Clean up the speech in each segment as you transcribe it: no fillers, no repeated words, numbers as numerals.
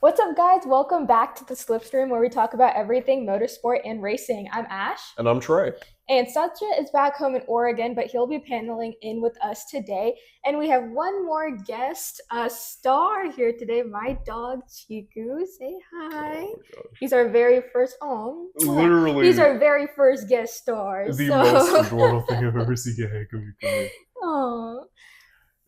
What's up, guys? Welcome back to the Slipstream, where we talk about everything motorsport and racing. I'm Ash. And I'm Trey. And Satya is back home in Oregon, but he'll be paneling in with us today. And we have one more guest, a star here today, my dog, Chiku. Say hi. Oh, he's our very first, literally, he's our very first guest star. The most adorable thing I've ever seen. Yeah, come here. Aww.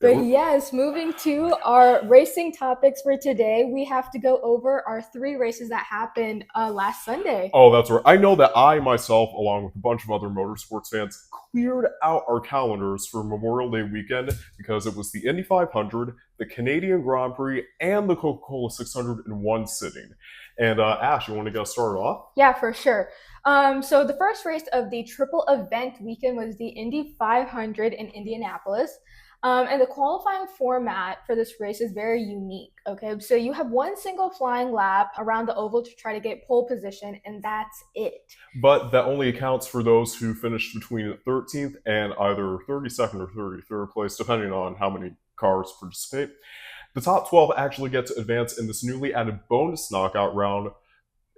But yes, moving to our racing topics for today, we have to go over our 3 races that happened last Sunday. Oh, that's right. I know that I myself, along with a bunch of other motorsports fans, cleared out our calendars for Memorial Day weekend because it was the Indy 500, the Canadian Grand Prix, and the Coca-Cola 600 in one sitting. And Ash, you want to get us started off? Yeah, for sure. So the first race of the triple event weekend was the Indy 500 in Indianapolis. And the qualifying format for this race is very unique, okay? So you have one single flying lap around the oval to try to get pole position, and that's it. But that only accounts for those who finished between 13th and either 32nd or 33rd place, depending on how many cars participate. The top 12 actually get to advance in this newly added bonus knockout round,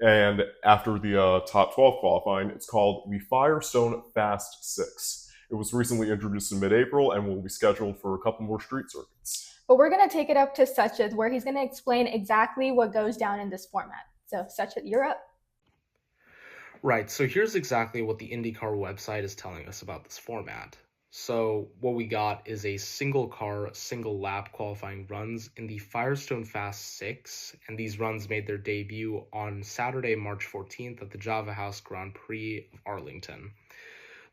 and after the top 12 qualifying, it's called the Firestone Fast 6. It was recently introduced in mid-April and will be scheduled for a couple more street circuits. But we're going to take it up to Satya, where he's going to explain exactly what goes down in this format. So Satya, you're up. Right, so here's exactly what the IndyCar website is telling us about this format. So what we got is a single car, single lap qualifying runs in the Firestone Fast 6, and these runs made their debut on Saturday, March 14th at the Java House Grand Prix of Arlington.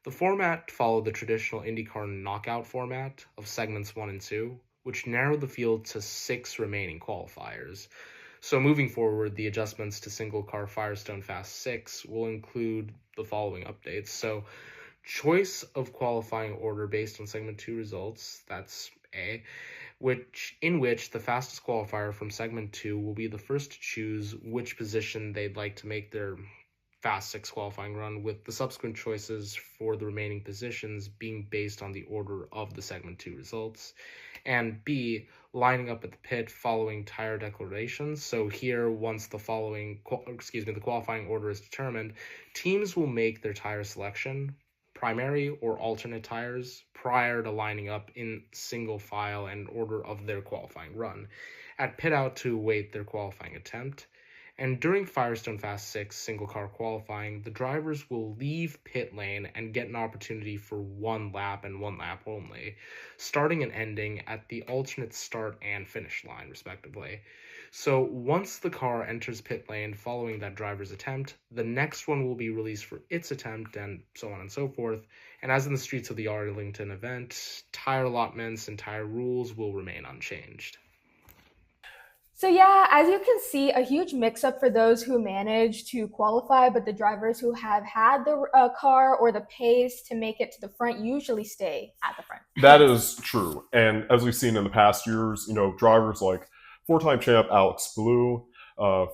The format followed the traditional IndyCar knockout format of segments 1 and 2, which narrowed the field to 6 remaining qualifiers. So moving forward, the adjustments to single car Firestone Fast 6 will include the following updates. So choice of qualifying order based on segment 2 results, that's A, in which the fastest qualifier from segment 2 will be the first to choose which position they'd like to make their Fast 6 qualifying run, with the subsequent choices for the remaining positions being based on the order of the segment 2 results. And B, lining up at the pit following tire declarations. So here, once the qualifying order is determined, teams will make their tire selection, primary or alternate tires, prior to lining up in single file and order of their qualifying run, at pit out to await their qualifying attempt. And during Firestone Fast 6 single car qualifying, the drivers will leave pit lane and get an opportunity for one lap and one lap only, starting and ending at the alternate start and finish line, respectively. So once the car enters pit lane following that driver's attempt, the next one will be released for its attempt, and so on and so forth. And as in the streets of the Arlington event, tire allotments and tire rules will remain unchanged. So yeah, as you can see, a huge mix-up for those who managed to qualify, but the drivers who have had the car or the pace to make it to the front usually stay at the front. That is true. And as we've seen in the past years, drivers like 4-time champ Alex Blue,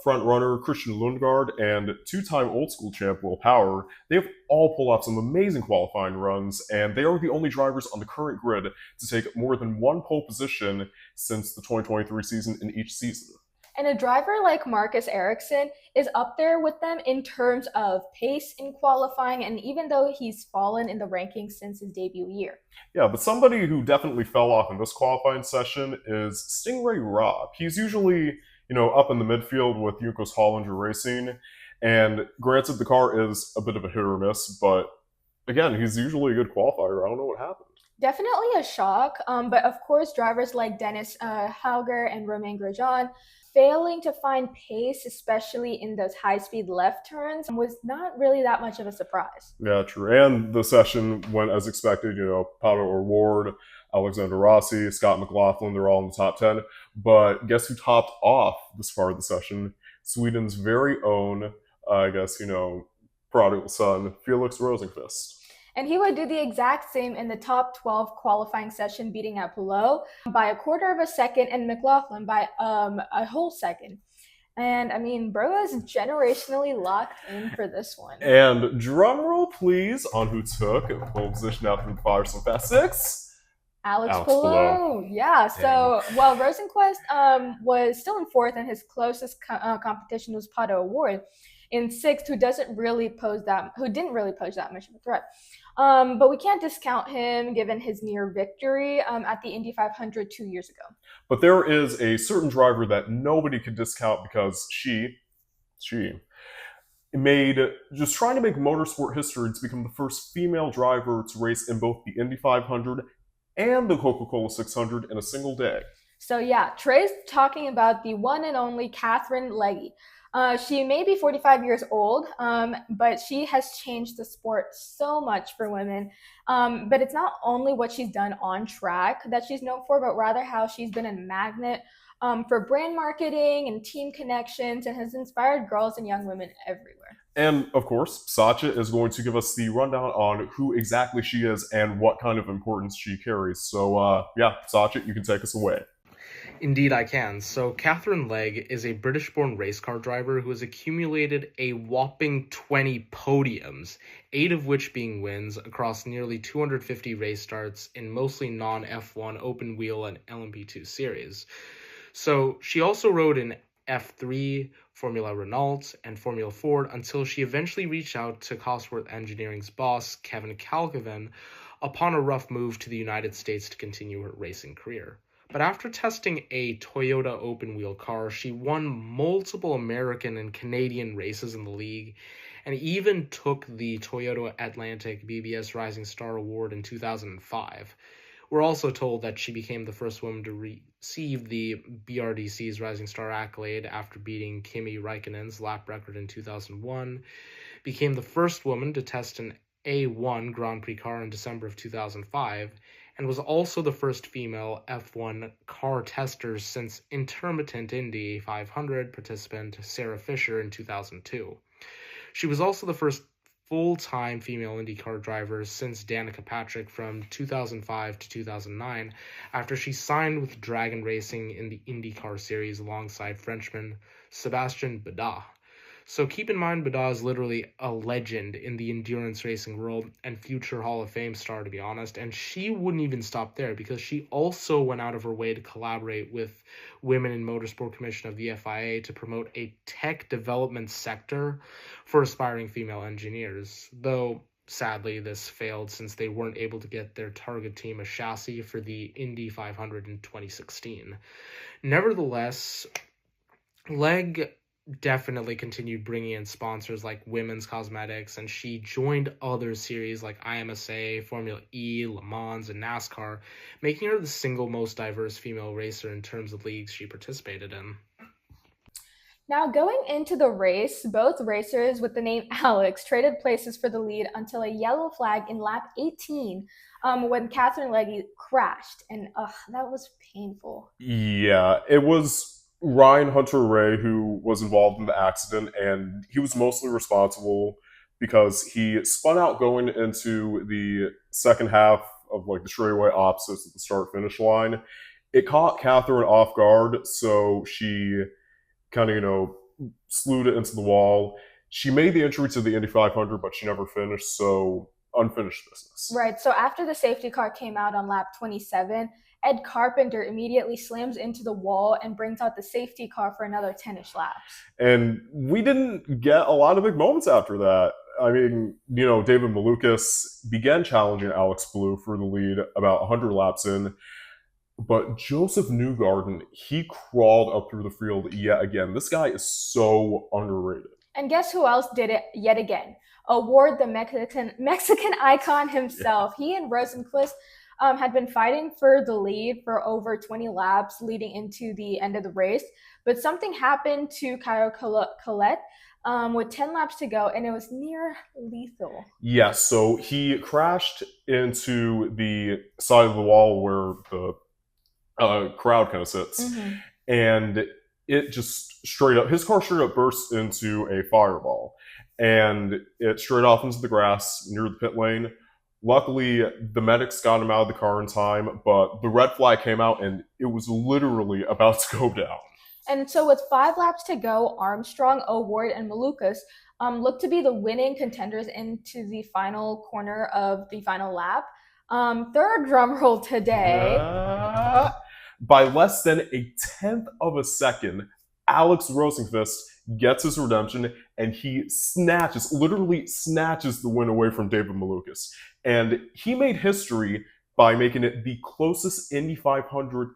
front runner Christian Lundgaard, and 2-time old school champ Will Power, they have all pulled off some amazing qualifying runs, and they are the only drivers on the current grid to take more than one pole position since the 2023 season in each season. And a driver like Marcus Ericsson is up there with them in terms of pace in qualifying, and even though he's fallen in the rankings since his debut year. Yeah, but somebody who definitely fell off in this qualifying session is Stingray Robb. He's usually up in the midfield with Juncos Hollinger Racing. And granted, the car is a bit of a hit or miss, but again, he's usually a good qualifier. I don't know what happened. Definitely a shock. But of course, drivers like Dennis Hauger and Romain Grosjean failing to find pace, especially in those high-speed left turns, was not really that much of a surprise. Yeah, true. And the session went as expected. Pato O'Ward, Alexander Rossi, Scott McLaughlin, they're all in the top 10. But guess who topped off this part of the session? Sweden's very own, prodigal son, Felix Rosenqvist. And he would do the exact same in the top 12 qualifying session, beating out Palou by a quarter of a second and McLaughlin by a whole second. And I mean, bro is generationally locked in for this one. And drum roll, please, on who took pole position after the Firestone Fast Six. Alex Palou. Yeah, so, well, Rosenqvist was still in fourth, and his closest competition was Pato O'Ward in sixth, who didn't really pose that much of a threat. But we can't discount him given his near victory at the Indy 500 2 years ago. But there is a certain driver that nobody could discount because she made, just trying to make motorsport history to become the first female driver to race in both the Indy 500 and the Coca-Cola 600 in a single day. So yeah, Trey's talking about the one and only Katherine Legge. She may be 45 years old, but she has changed the sport so much for women. But it's not only what she's done on track that she's known for, but rather how she's been a magnet for brand marketing and team connections, and has inspired girls and young women everywhere. And, of course, Satya is going to give us the rundown on who exactly she is and what kind of importance she carries. So, yeah, Satya, you can take us away. Indeed, I can. So, Katherine Legge is a British-born race car driver who has accumulated a whopping 20 podiums, 8 of which being wins across nearly 250 race starts in mostly non-F1 open wheel and LMP2 series. So, she also rode in F3, Formula Renault, and Formula Ford until she eventually reached out to Cosworth Engineering's boss, Kevin Kalkoven, upon a rough move to the United States to continue her racing career. But after testing a Toyota open-wheel car, she won multiple American and Canadian races in the league, and even took the Toyota Atlantic BBS Rising Star Award in 2005. We're also told that she became the first woman to receive the BRDC's Rising Star accolade after beating Kimi Räikkönen's lap record in 2001, became the first woman to test an A1 Grand Prix car in December of 2005, and was also the first female F1 car tester since intermittent Indy 500 participant Sarah Fisher in 2002. She was also the first full-time female IndyCar driver since Danica Patrick from 2005 to 2009, after she signed with Dragon Racing in the IndyCar series alongside Frenchman Sébastien Bourdais. So keep in mind, Bourdais is literally a legend in the endurance racing world and future Hall of Fame star, to be honest. And she wouldn't even stop there, because she also went out of her way to collaborate with Women in Motorsport Commission of the FIA to promote a tech development sector for aspiring female engineers. Though, sadly, this failed since they weren't able to get their target team a chassis for the Indy 500 in 2016. Nevertheless, Legge definitely continued bringing in sponsors like Women's Cosmetics, and she joined other series like IMSA, Formula E, Le Mans, and NASCAR, making her the single most diverse female racer in terms of leagues she participated in. Now, going into the race, both racers with the name Alex traded places for the lead until a yellow flag in lap 18 when Katherine Legge crashed, and that was painful. Yeah, it was Ryan Hunter-Reay who was involved in the accident, and he was mostly responsible because he spun out going into the second half of the straightaway opposites at the start-finish line. It caught Katherine off guard, so she kind of, slewed it into the wall. She made the entry to the Indy 500, but she never finished, so unfinished business. Right, so after the safety car came out on lap 27, Ed Carpenter immediately slams into the wall and brings out the safety car for another 10-ish laps. And we didn't get a lot of big moments after that. I mean, David Malukas began challenging Alex Palou for the lead about 100 laps in, but Joseph Newgarden, he crawled up through the field yet again. This guy is so underrated. And guess who else did it yet again? Award the Mexican icon himself. Yeah. He and Rosenqvist had been fighting for the lead for over 20 laps leading into the end of the race, but something happened to Caio Collet with 10 laps to go, and it was near lethal. Yes, so he crashed into the side of the wall where the crowd kind of sits, and it just his car straight up burst into a fireball, and it straight off into the grass near the pit lane. Luckily, the medics got him out of the car in time, but the red flag came out and it was literally about to go down. And so with 5 laps to go, Armstrong, O'Ward, and Malukas looked to be the winning contenders into the final corner of the final lap. Third drum roll today. By less than a tenth of a second, Alex Rosenqvist gets his redemption, and he literally snatches the win away from David Malukas. And he made history by making it the closest Indy 500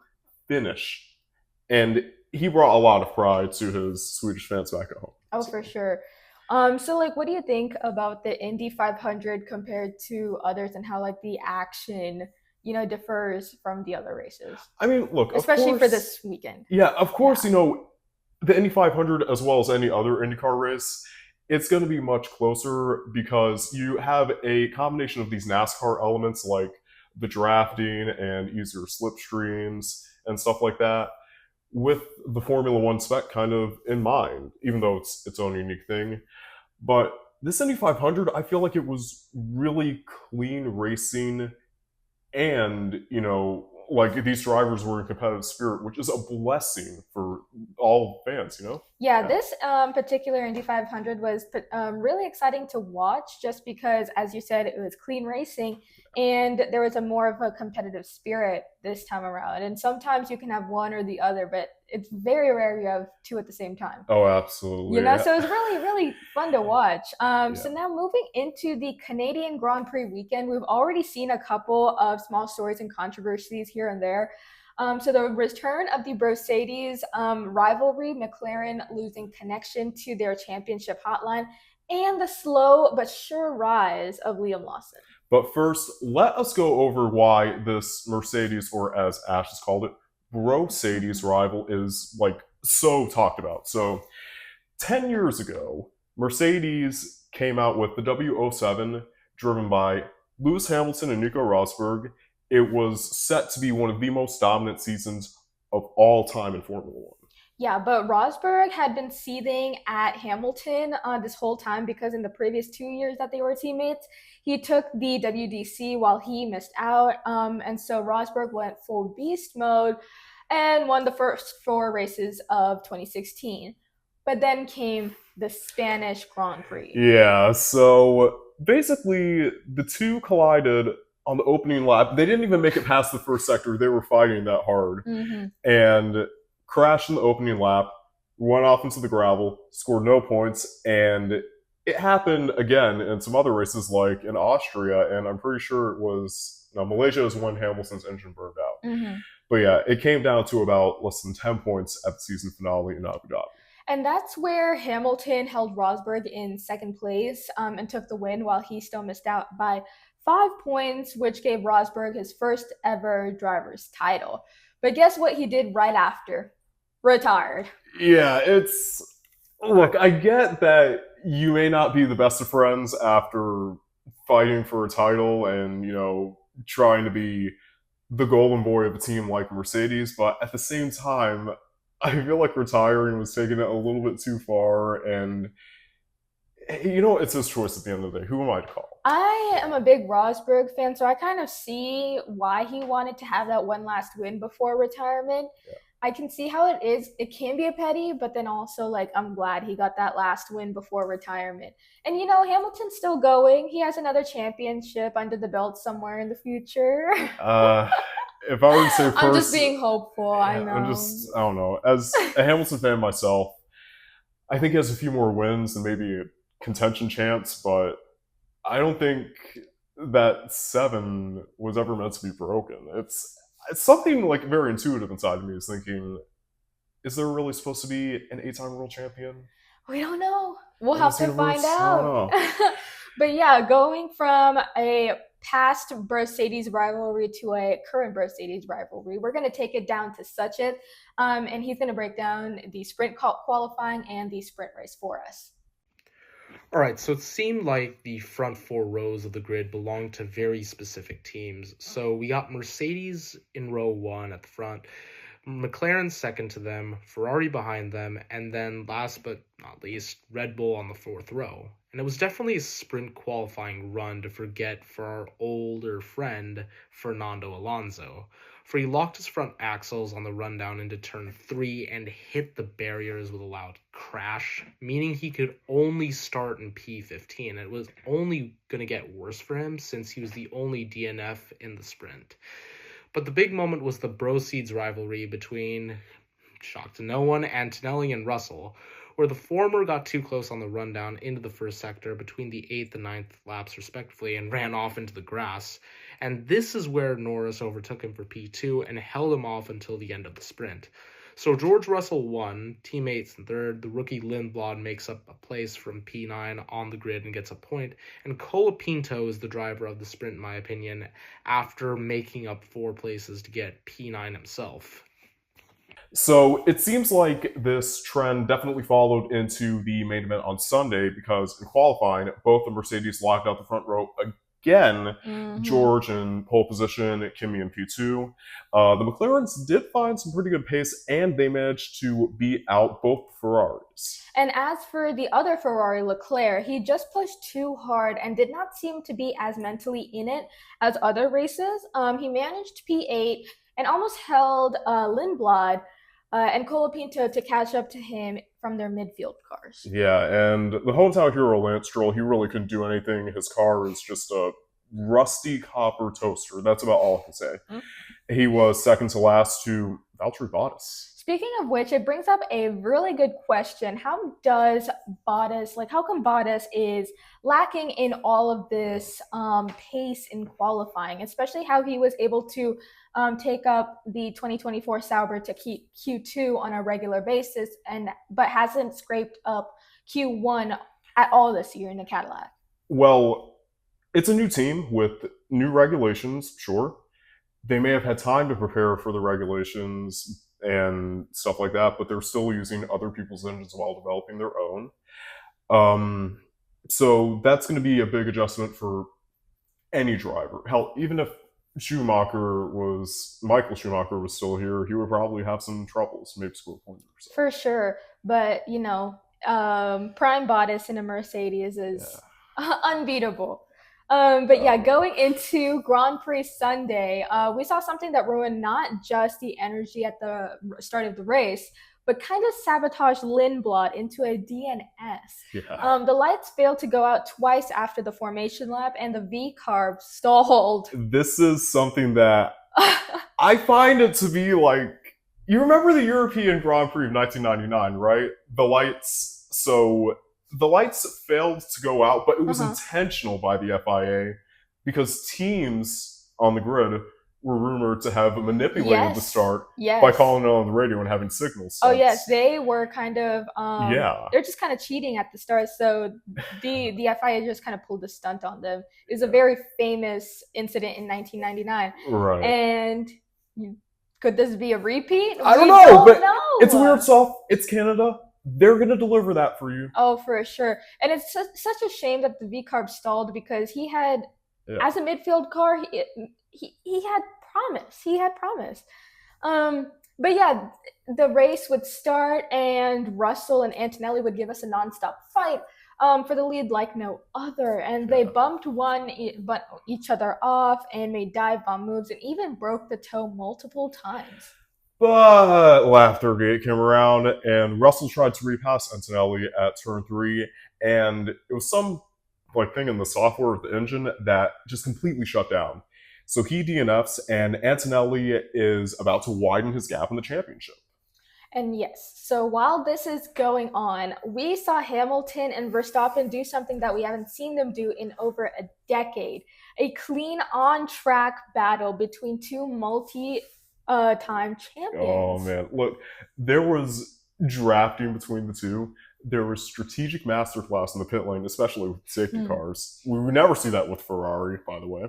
finish. And he brought a lot of pride to his Swedish fans back at home. Oh, for sure. So like, what do you think about the Indy 500 compared to others, and how like the action, differs from the other races? I mean, look, especially for this weekend. Yeah, of course, the Indy 500, as well as any other IndyCar race, it's going to be much closer because you have a combination of these NASCAR elements like the drafting and easier slipstreams and stuff like that, with the Formula One spec kind of in mind, even though it's its own unique thing. But this Indy 500, I feel like it was really clean racing, and like these drivers were in competitive spirit, which is a blessing for all fans. Yeah, this particular Indy 500 was really exciting to watch, just because, as you said, it was clean racing and there was a more of a competitive spirit this time around. And sometimes you can have one or the other, but it's very rare you have two at the same time. Oh, absolutely. So it's really, really fun to watch. So now moving into the Canadian Grand Prix weekend, we've already seen a couple of small stories and controversies here and there. So the return of the Mercedes rivalry, McLaren losing connection to their championship hotline, and the slow but sure rise of Liam Lawson. But first, let us go over why this Mercedes, or as Ash has called it, Bro-Sades rival is like so talked about. So 10 years ago, Mercedes came out with the W07 driven by Lewis Hamilton and Nico Rosberg. It was set to be one of the most dominant seasons of all time in Formula One. Yeah, but Rosberg had been seething at Hamilton this whole time, because in the previous 2 years that they were teammates, he took the WDC while he missed out. And so Rosberg went full beast mode and won the first 4 races of 2016. But then came the Spanish Grand Prix. Yeah, so basically the two collided on the opening lap. They didn't even make it past the first sector. They were fighting that hard. Mm-hmm. And crashed in the opening lap, went off into the gravel, scored no points, and it happened again in some other races like in Austria, and I'm pretty sure it was Malaysia is when Hamilton's engine burned out. Mm-hmm. But yeah, it came down to about less than 10 points at the season finale in Abu Dhabi. And that's where Hamilton held Rosberg in second place and took the win, while he still missed out by 5 points, which gave Rosberg his first ever driver's title. But guess what he did right after? Retired. Yeah, look, I get that you may not be the best of friends after fighting for a title and, trying to be the golden boy of a team like Mercedes, but at the same time, I feel like retiring was taking it a little bit too far, and it's his choice at the end of the day. Who am I to call? I am a big Rosberg fan, so I kind of see why he wanted to have that one last win before retirement. Yeah. I can see how it is. It can be a petty, but then also, I'm glad he got that last win before retirement. And, Hamilton's still going. He has another championship under the belt somewhere in the future. If I were to say first... I'm just being hopeful, I know. I don't know. As a Hamilton fan myself, I think he has a few more wins and maybe a contention chance, but I don't think that 7 was ever meant to be broken. It's something very intuitive inside of me is thinking, is there really supposed to be an 8-time world champion? We don't know. We'll have to find out. But yeah, going from a past Mercedes rivalry to a current Mercedes rivalry, we're going to take it down to Sachin, and he's going to break down the sprint qualifying and the sprint race for us. All right, so it seemed like the front 4 rows of the grid belonged to very specific teams. So we got Mercedes in row 1 at the front, McLaren second to them, Ferrari behind them, and then last but not least, Red Bull on the fourth row. And it was definitely a sprint qualifying run to forget for our older friend, Fernando Alonso, for he locked his front axles on the rundown into turn 3 and hit the barriers with a loud crash, meaning he could only start in P15. It was only going to get worse for him since he was the only DNF in the sprint. But the big moment was the Bro-Seeds rivalry between, shock to no one, Antonelli and Russell, where the former got too close on the rundown into the first sector between the 8th and 9th laps respectively and ran off into the grass. And this is where Norris overtook him for P2 and held him off until the end of the sprint. So George Russell won, teammates in third, the rookie Lindblad makes up a place from P9 on the grid and gets a point, and Colapinto is the driver of the sprint in my opinion, after making up 4 places to get P9 himself. So it seems like this trend definitely followed into the main event on Sunday because in qualifying, both the Mercedes locked out the front row again. George in pole position, Kimi in P2. The McLarens did find some pretty good pace and they managed to beat out both Ferraris. And as for the other Ferrari, Leclerc, he just pushed too hard and did not seem to be as mentally in it as other races. He managed P8 and almost held Lindblad and Colapinto to catch up to him from their midfield cars. Yeah, and the hometown hero, Lance Stroll, he really couldn't do anything. His car is just a rusty copper toaster. That's about all I can say. Mm-hmm. He was second to last to Valtteri Bottas. Speaking of which, it brings up a really good question. How come Bottas is lacking in all of this pace in qualifying, especially how he was able to take up the 2024 Sauber to Q2 on a regular basis, but hasn't scraped up Q1 at all this year in the Cadillac? Well, it's a new team with new regulations, sure. They may have had time to prepare for the regulations and stuff like that, but they're still using other people's engines while developing their own. So that's going to be a big adjustment for any driver. Hell, even if Michael Schumacher was still here, he would probably have some troubles, maybe score a point or so. For sure. But, prime Bottas in a Mercedes is unbeatable. But yeah, going into Grand Prix Sunday, we saw something that ruined not just the energy at the start of the race, but kind of sabotaged Lindblad into a DNS. Yeah. The lights failed to go out twice after the formation lap, and the V-carb stalled. This is something that I find it to be like, you remember the European Grand Prix of 1999, right? The lights failed to go out, but it was intentional by the FIA because teams on the grid were rumored to have manipulated the start by calling it on the radio and having signals. Oh, yes. They were kind of, they're just kind of cheating at the start. So the FIA just kind of pulled a stunt on them. It was a very famous incident in 1999. Right. And could this be a repeat? I don't know, but it's weird stuff. It's Canada. They're going to deliver that for you. Oh, for sure. And it's such a shame that the V-carb stalled because he had, as a midfield car, he had promise. He had promise. But yeah, the race would start and Russell and Antonelli would give us a nonstop fight for the lead like no other. And they bumped each other off and made dive bomb moves and even broke the toe multiple times. But Laughtergate came around, and Russell tried to repass Antonelli at turn 3, and it was some thing in the software of the engine that just completely shut down. So he DNFs, and Antonelli is about to widen his gap in the championship. And yes, so while this is going on, we saw Hamilton and Verstappen do something that we haven't seen them do in over a decade. A clean on-track battle between two time champions. Oh man, look, there was drafting between the two. There was strategic masterclass in the pit lane, especially with safety cars. We would never see that with Ferrari, by the way.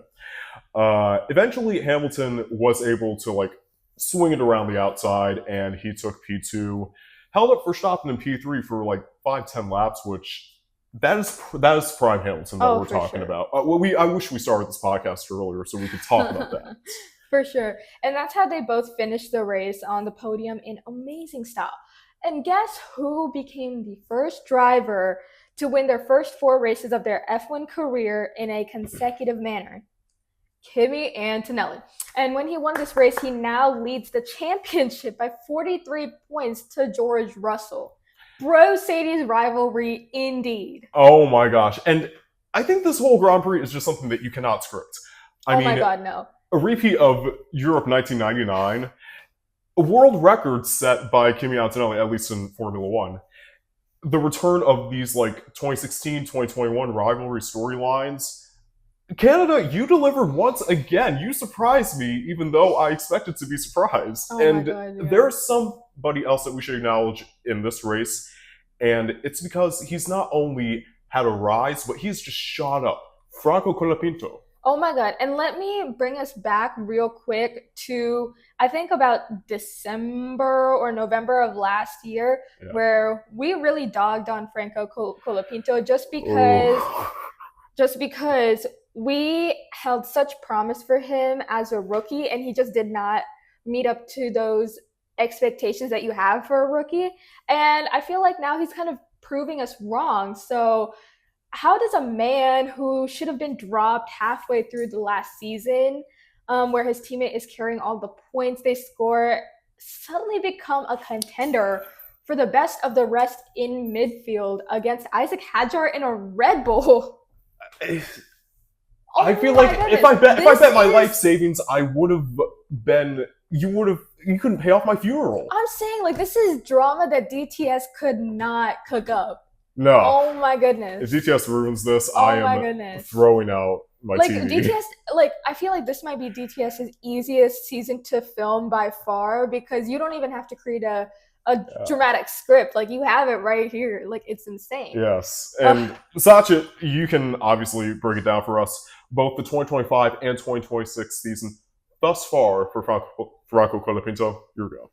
Eventually, Hamilton was able to swing it around the outside, and he took P2, held up Verstappen in P3 for 5-10 laps, which that is prime Hamilton that we're talking about. I wish we started this podcast earlier so we could talk about that. For sure. And that's how they both finished the race on the podium in amazing style. And guess who became the first driver to win their first 4 races of their F1 career in a consecutive manner? Kimi Antonelli. And when he won this race, he now leads the championship by 43 points to George Russell. Bro-Sadie's rivalry indeed. Oh my gosh. And I think this whole Grand Prix is just something that you cannot script. I mean, my God, no. A repeat of Europe 1999, a world record set by Kimi Antonelli, at least in Formula One. The return of these 2016, 2021 rivalry storylines. Canada, you delivered once again. You surprised me, even though I expected to be surprised. My God, yeah. There's somebody else that we should acknowledge in this race, and it's because he's not only had a rise, but he's just shot up. Franco Colapinto. Oh my God. And let me bring us back real quick to, I think about December or November of last year, where we really dogged on Franco Colapinto just because we held such promise for him as a rookie, and he just did not meet up to those expectations that you have for a rookie. And I feel like now he's kind of proving us wrong. So how does a man who should have been dropped halfway through the last season, where his teammate is carrying all the points they score, suddenly become a contender for the best of the rest in midfield against Isaac Hadjar in a Red Bull? I feel like if I bet my life savings, I would have been. You couldn't pay off my funeral. I'm saying, this is drama that DTS could not cook up. No. Oh my goodness. If DTS ruins this, I am throwing out my TV. DTS, I feel like this might be DTS's easiest season to film by far, because you don't even have to create a dramatic script. You have it right here. It's insane. Yes. And Sachin, you can obviously break it down for us. Both the 2025 and 2026 season thus far for Franco Colapinto. Here we go.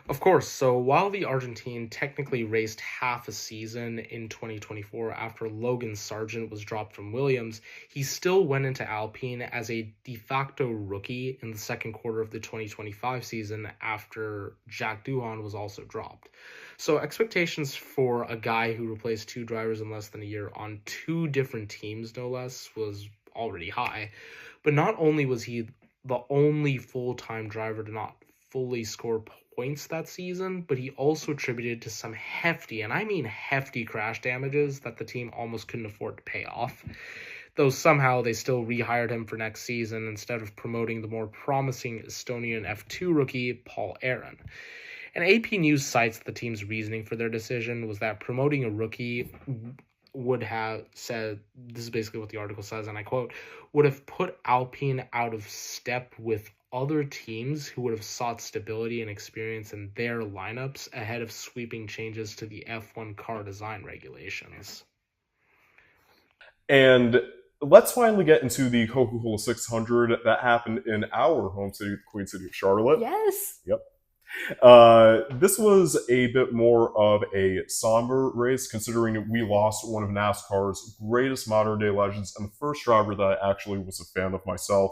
Of course, so while the Argentine technically raced half a season in 2024 after Logan Sargent was dropped from Williams, he still went into Alpine as a de facto rookie in the second quarter of the 2025 season after Jack Doohan was also dropped. So expectations for a guy who replaced 2 drivers in less than a year on 2 different teams, no less, was already high. But not only was he the only full-time driver to not fully score points that season, but he also attributed to some hefty, and I mean hefty, crash damages that the team almost couldn't afford to pay off. Though somehow they still rehired him for next season instead of promoting the more promising Estonian F2 rookie, Paul Aaron. And AP News cites the team's reasoning for their decision was that promoting a rookie would have said, this is basically what the article says, and I quote, would have put Alpine out of step with other teams who would have sought stability and experience in their lineups ahead of sweeping changes to the F1 car design regulations. And let's finally get into the Coca-Cola 600 that happened in our home city, the Queen City of Charlotte. Yes. Yep. This was a bit more of a somber race, considering we lost one of NASCAR's greatest modern-day legends and the first driver that I actually was a fan of myself,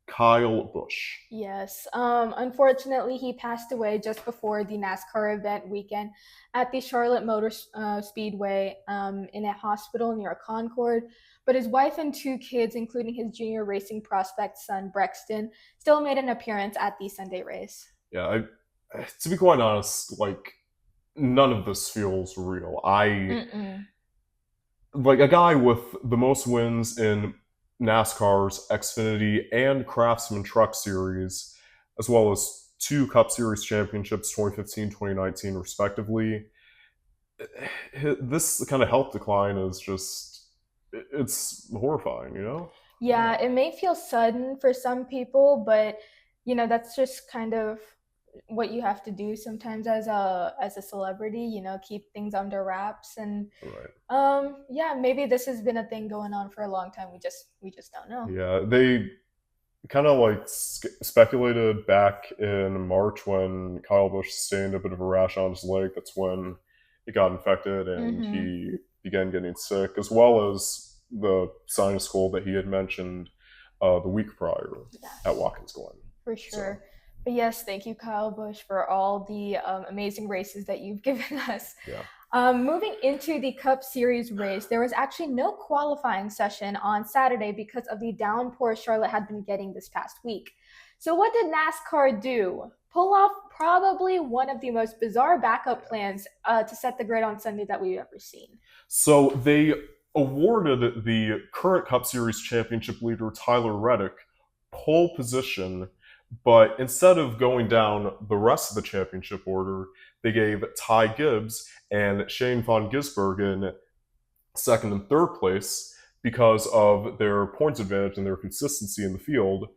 Kyle Busch. Yes. Unfortunately, he passed away just before the NASCAR event weekend at the Charlotte Motor Speedway in a hospital near Concord. But his wife and 2 kids, including his junior racing prospect son, Brexton, still made an appearance at the Sunday race. Yeah, to be quite honest, none of this feels real. Like a guy with the most wins in NASCAR's Xfinity and Craftsman Truck Series, as well as 2 Cup Series championships, 2015, 2019, respectively. This kind of health decline is just, it's horrifying, you know? Yeah, it may feel sudden for some people, but, that's just kind of what you have to do sometimes as a celebrity, keep things under wraps. And maybe this has been a thing going on for a long time. We just don't know. Yeah, they kind of speculated back in March when Kyle Busch sustained a bit of a rash on his leg. That's when he got infected and he began getting sick, as well as the sinus cold that he had mentioned the week prior Yes. at Watkins Glen. For sure. But yes, thank you, Kyle Busch, for all the amazing races that you've given us. Yeah. Moving into the Cup Series race, there was actually no qualifying session on Saturday because of the downpour Charlotte had been getting this past week. So what did NASCAR do? Pull off probably one of the most bizarre backup plans to set the grid on Sunday that we've ever seen. So they awarded the current Cup Series championship leader, Tyler Reddick, pole position, but instead of going down the rest of the championship order, they gave Ty Gibbs and Shane von Gisbergen second and third place because of their points advantage and their consistency in the field,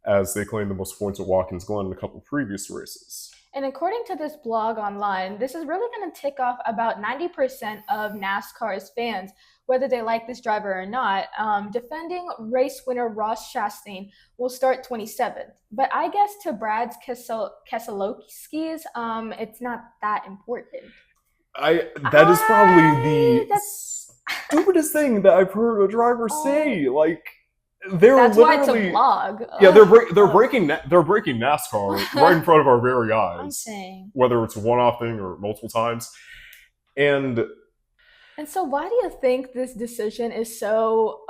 as they claimed the most points at Watkins Glen in a couple previous races. And according to this blog online, this is really going to tick off about 90% of NASCAR's fans, whether they like this driver or not. Defending race winner Ross Chastain will start 27th. But I guess to Brad Keselowski's, it's not that important. That is probably the stupidest thing that I've heard a driver say. Like, that's why it's a blog. Yeah, they're breaking NASCAR right in front of our very eyes. I'm saying, whether it's a one-off thing or multiple times, and so why do you think this decision is so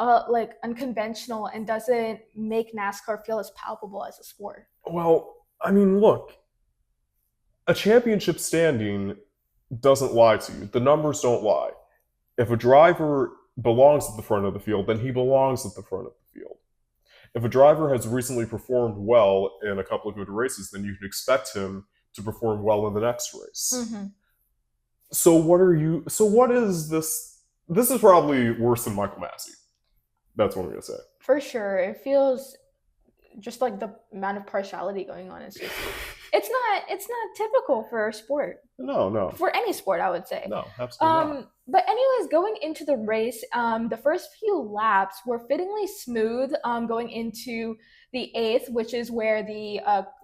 unconventional and doesn't make NASCAR feel as palpable as a sport? Well, I mean, look, a championship standing doesn't lie to you. The numbers don't lie. If a driver belongs at the front of the field, then he belongs at the front of the field. If a driver has recently performed well in a couple of good races, then you can expect him to perform well in the next race. Mm-hmm. So what is this? This is probably worse than Michael Massey. That's what I'm going to say. For sure. It feels just like the amount of partiality going on. It's not typical for a sport. No. For any sport, I would say. No, absolutely not. But anyways, going into the race, the first few laps were fittingly smooth going into the 8th, which is where the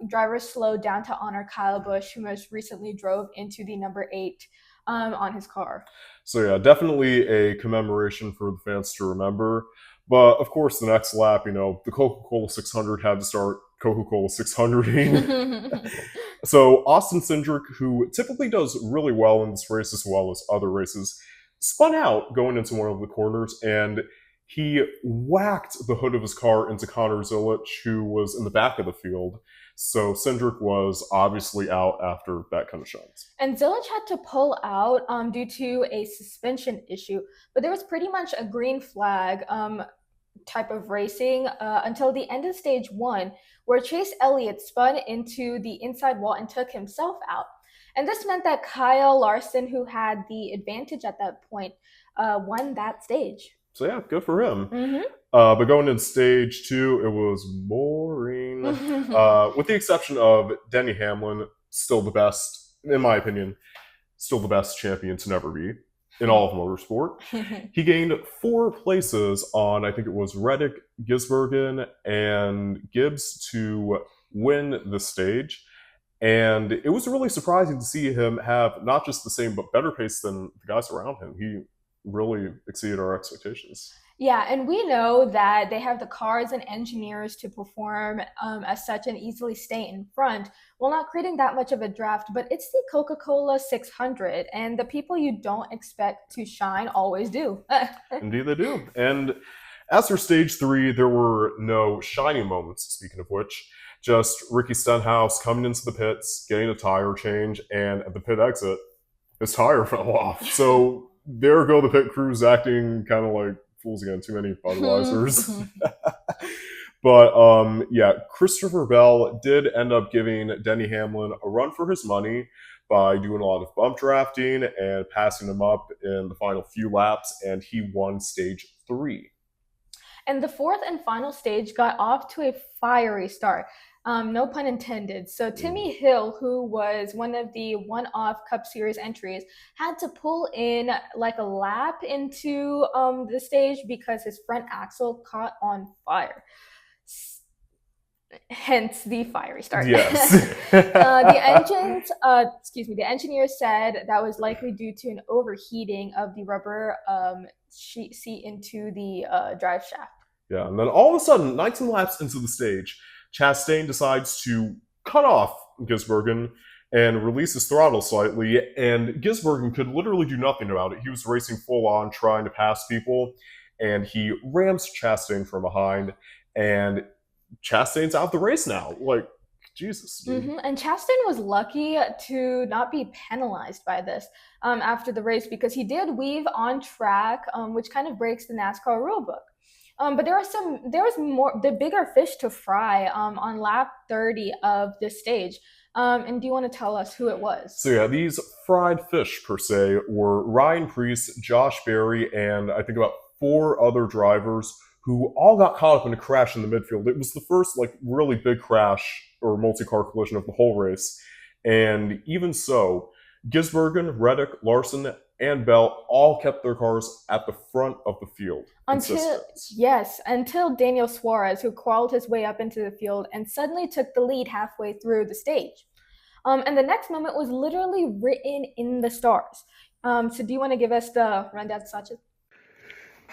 drivers slowed down to honor Kyle Busch, who most recently drove into the number 8 on his car. So yeah, definitely a commemoration for the fans to remember. But of course, the next lap, the Coca-Cola 600 had to start Coca-Cola 600ing. So Austin Cindric, who typically does really well in this race as well as other races, spun out going into one of the corners, and he whacked the hood of his car into Connor Zilic, who was in the back of the field. So Cindric was obviously out after that kind of shines. And Zilic had to pull out due to a suspension issue, but there was pretty much a green flag type of racing until the end of stage 1, where Chase Elliott spun into the inside wall and took himself out. And this meant that Kyle Larson, who had the advantage at that point, won that stage. So yeah, good for him. Mm-hmm. But going into stage 2, it was boring. With the exception of Denny Hamlin, still the best, in my opinion, still the best champion to never be in all of motorsport. He gained 4 places on, I think it was Reddick, Gisbergen, and Gibbs to win the stage. And it was really surprising to see him have not just the same but better pace than the guys around him. He really exceeded our expectations. Yeah, and we know that they have the cars and engineers to perform as such and easily stay in front while not creating that much of a draft, but it's the Coca-Cola 600, and the people you don't expect to shine always do. Indeed they do. And as for stage 3, there were no shining moments, speaking of which. Just Ricky Stenhouse coming into the pits, getting a tire change, and at the pit exit, his tire fell off. So there go the pit crews acting kind of like fools again, too many Budweisers. But yeah, Christopher Bell did end up giving Denny Hamlin a run for his money by doing a lot of bump drafting and passing him up in the final few laps, and he won stage 3. And the 4th and final stage got off to a fiery start. No pun intended. So Timmy Hill, who was one of the one-off Cup Series entries, had to pull in like a lap into the stage because his front axle caught on fire. Hence the fiery start. Yes. The engineers said that was likely due to an overheating of the rubber seat into the drive shaft. Yeah, and then all of a sudden, 19 laps into the stage, Chastain decides to cut off Gisbergen and release his throttle slightly, and Gisbergen could literally do nothing about it. He was racing full on, trying to pass people, and he rams Chastain from behind, and Chastain's out the race now. Like, Jesus, dude. And Chastain was lucky to not be penalized by this after the race, because he did weave on track, which kind of breaks the NASCAR rulebook. But there was more, the bigger fish to fry on lap 30 of this stage. And do you want to tell us who it was? So yeah, these fried fish, per se, were Ryan Preece, Josh Berry, and I think about 4 other drivers who all got caught up in a crash in the midfield. It was the first really big crash or multi-car collision of the whole race. And even so, Gisbergen, Reddick, Larson, and Bell all kept their cars at the front of the field. Until Daniel Suárez, who crawled his way up into the field and suddenly took the lead halfway through the stage. And the next moment was literally written in the stars. So do you want to give us the rundown, Sachin?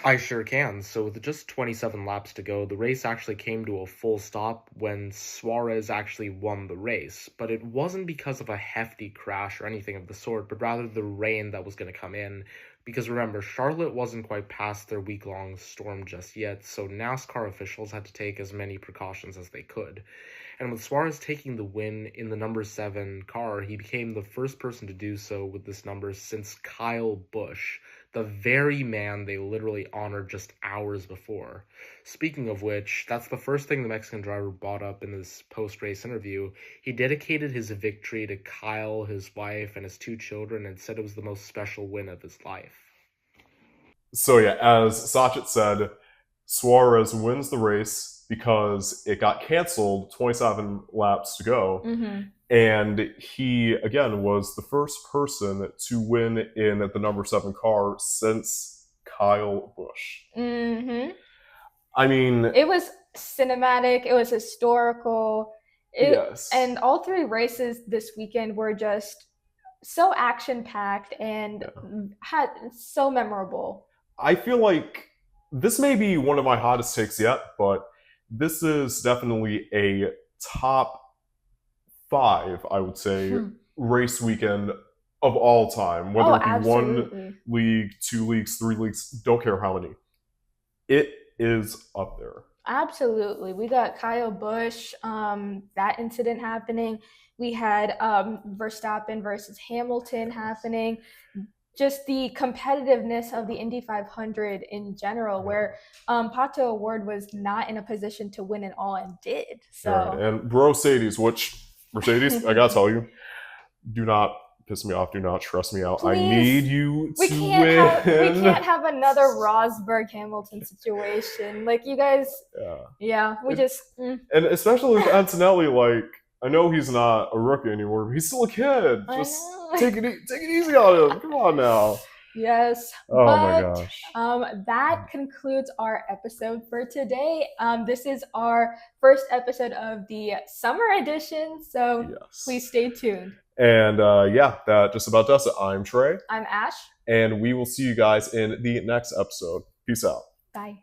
I sure can. So with just 27 laps to go, the race actually came to a full stop when Suárez actually won the race. But it wasn't because of a hefty crash or anything of the sort, but rather the rain that was going to come in. Because remember, Charlotte wasn't quite past their week-long storm just yet, so NASCAR officials had to take as many precautions as they could. And with Suárez taking the win in the number 7 car, he became the first person to do so with this number since Kyle Busch, the very man they literally honored just hours before. Speaking of which, that's the first thing the Mexican driver brought up in his post-race interview. He dedicated his victory to Kyle, his wife, and his 2 children, and said it was the most special win of his life. So yeah, as Sachin said, Suárez wins the race because it got canceled 27 laps to go. And he, again, was the first person to win in the number 7 car since Kyle Busch. I mean, it was cinematic. It was historical. Yes. And all 3 races this weekend were just so action-packed and had so memorable. I feel like this may be one of my hottest takes yet, but this is definitely a top 5, I would say, race weekend of all time. Whether it be absolutely. 1 league, 2 leagues, 3 leagues, don't care how many. It is up there. Absolutely. We got Kyle Busch, that incident happening. We had Verstappen versus Hamilton happening. Just the competitiveness of the Indy 500 in general, where Pato O'Ward was not in a position to win it all and did. So. Right. And Mercedes, I gotta tell you, do not piss me off. Do not stress me out. Please. I need you to win. We can't have another Rosberg-Hamilton situation. Like, you guys, And especially with Antonelli, I know he's not a rookie anymore, but he's still a kid. Just take it easy on him. Come on now. Yes. My gosh. That concludes our episode for today. This is our first episode of the summer edition, so please stay tuned. And that just about does it. I'm Trey. I'm Ash. And we will see you guys in the next episode. Peace out. Bye.